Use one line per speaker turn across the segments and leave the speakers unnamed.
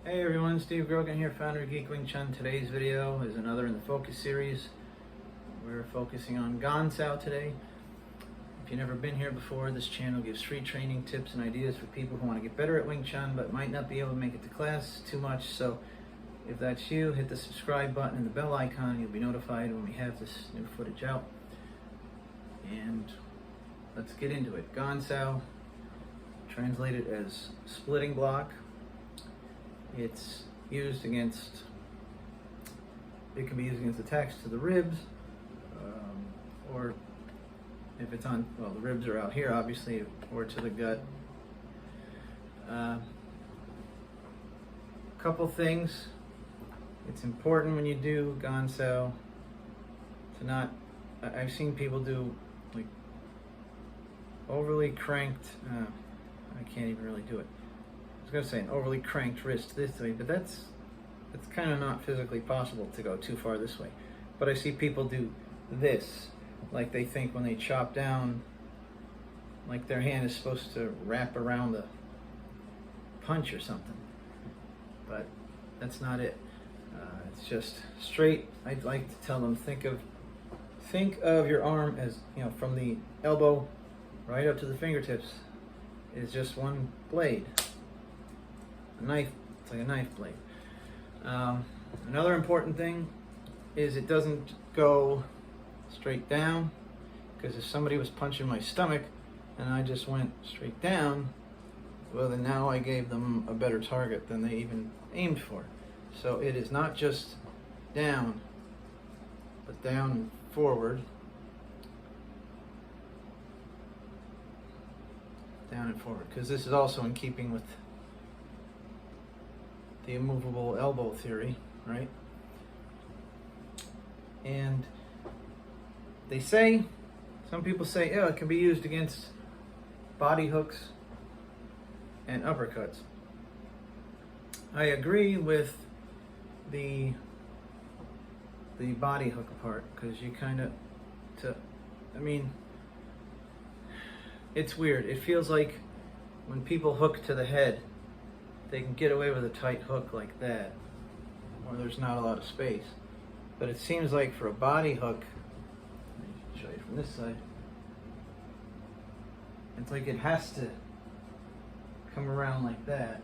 Hey everyone, Steve Grogan here, founder of Geek, Wing Chun. Today's video is another in the Focus series. We're focusing on Gan Sao today. If you've never been here before, this channel gives free training tips and ideas for people who want to get better at Wing Chun but might not be able to make it to class too much. So if that's you, hit the subscribe button and the bell icon. You'll be notified when we have this new footage out. And let's get into it. Gan Sao, translated as splitting block. It's used against, it can be used against attacks to the ribs, or if it's on, well, the ribs are out here obviously, or to the gut. Couple things. It's important when you do Gan Sao to not, I've seen people do like overly cranked, I can't even really do it. I was going to say an overly cranked wrist this way, but that's kind of not physically possible to go too far this way. But I see people do this, like they think when they chop down, like their hand is supposed to wrap around the punch or something. But that's not it. It's just straight. I'd like to tell them, think of your arm as, you know, from the elbow right up to the fingertips is just one blade. Knife, it's like a knife blade. Another important thing is it doesn't go straight down, because if somebody was punching my stomach and I just went straight down, well then now I gave them a better target than they even aimed for. So it is not just down, but down and forward. Down and forward, because this is also in keeping with the immovable elbow theory, right? And they say, some people say, yeah, it can be used against body hooks and uppercuts. I agree with the body hook part, because you kind of, I mean, it's weird. It feels like when people hook to the head, they can get away with a tight hook like that, or there's not a lot of space. But it seems like for a body hook, let me show you from this side, it's like it has to come around like that.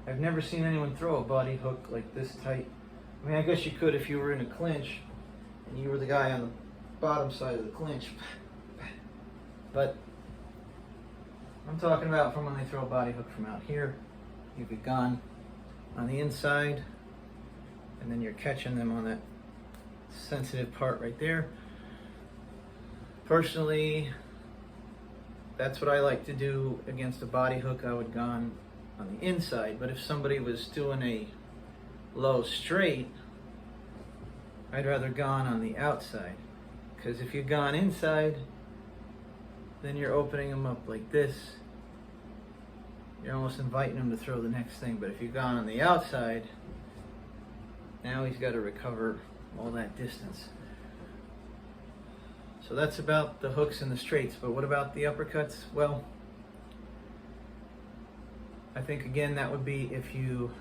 I've never seen anyone throw a body hook like this tight. I mean, I guess you could if you were in a clinch and you were the guy on the bottom side of the clinch. But I'm talking about from when they throw a body hook from out here. You've got Gan on the inside, and then you're catching them on that sensitive part right there. Personally, that's what I like to do against a body hook. I would Gan on the inside, but if somebody was doing a low straight, I'd rather Gan on the outside, because if you Gan inside, then you're opening them up like this. You're almost inviting him to throw the next thing. But if you've gone on the outside, now he's got to recover all that distance. So that's about the hooks and the straights. But what about the uppercuts? Well, I think again that would be if you,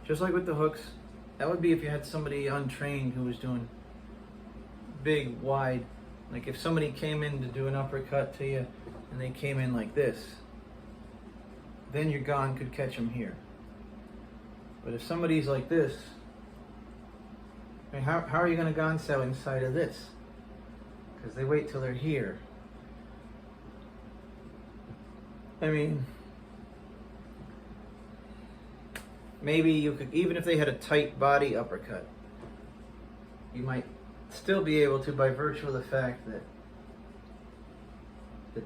just like with the hooks, that would be if you had somebody untrained who was doing big, wide, like if somebody came in to do an uppercut to you and they came in like this, then your Gan could catch them here. But if somebody's like this, I mean, how are you going to Gan Sao inside of this? Because they wait till they're here. I mean, maybe you could, even if they had a tight body uppercut, you might still be able to, by virtue of the fact that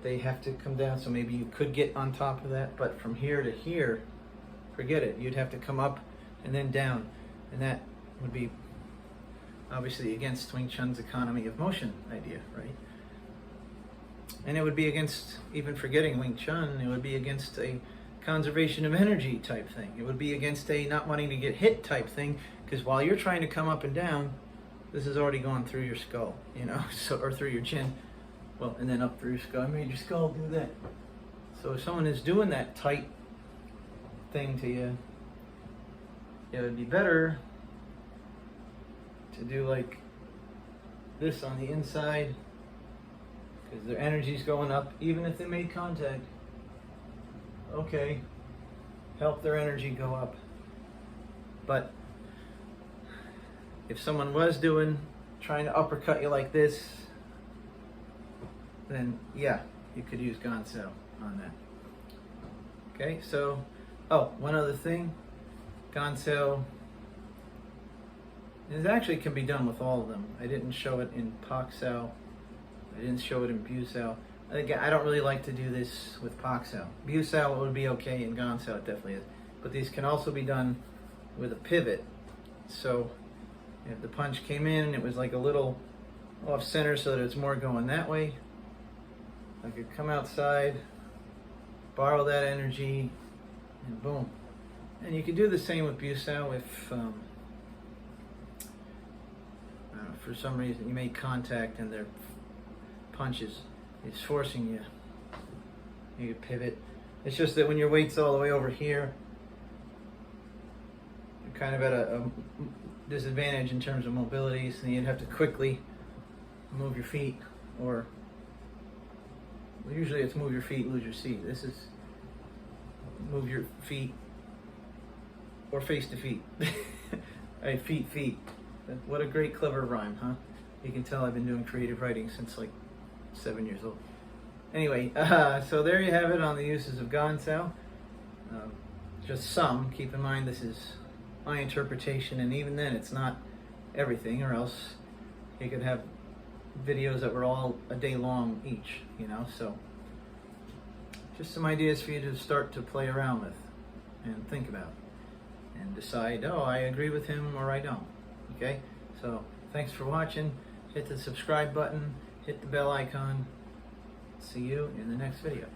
they have to come down, so maybe you could get on top of that, but from here to here, forget it. You'd have to come up and then down, and that would be obviously against Wing Chun's economy of motion idea, right? And it would be against, even forgetting Wing Chun, it would be against a conservation of energy type thing. It would be against a not wanting to get hit type thing, because while you're trying to come up and down, this has already gone through your skull, you know, so, or through your chin. Well, and then up through your skull. I made your skull do that. So if someone is doing that tight thing to you, it would be better to do like this on the inside, because their energy's going up even if they made contact. Okay, help their energy go up. But if someone was trying to uppercut you like this, then yeah, you could use Gan Sao on that. Okay, so, oh, one other thing, Gan Sao, it actually can be done with all of them. I didn't show it in Pak Sao. I didn't show it in Bu Sao. Again, I don't really like to do this with Pak Sao. Bu Sao would be okay, and Gan Sao it definitely is. But these can also be done with a pivot. So if the punch came in and it was like a little off center so that it's more going that way, I could come outside, borrow that energy, and boom. And you could do the same with Bu Sao if for some reason you make contact and their punches is forcing you. You could pivot. It's just that when your weight's all the way over here, you're kind of at a disadvantage in terms of mobility, so you'd have to quickly move your feet, or usually it's move your feet, lose your seat. This is move your feet or face to feet. Right, feet. What a great clever rhyme, huh? You can tell I've been doing creative writing since like 7 years old. Anyway, so there you have it on the uses of Gan Sao. Just some. Keep in mind this is my interpretation, and even then it's not everything, or else you could have videos that were all a day long each, you know. So just some ideas for you to start to play around with and think about and decide, oh, I agree with him or I don't. Okay, so thanks for watching. Hit the subscribe button, hit the bell icon. See you in the next video.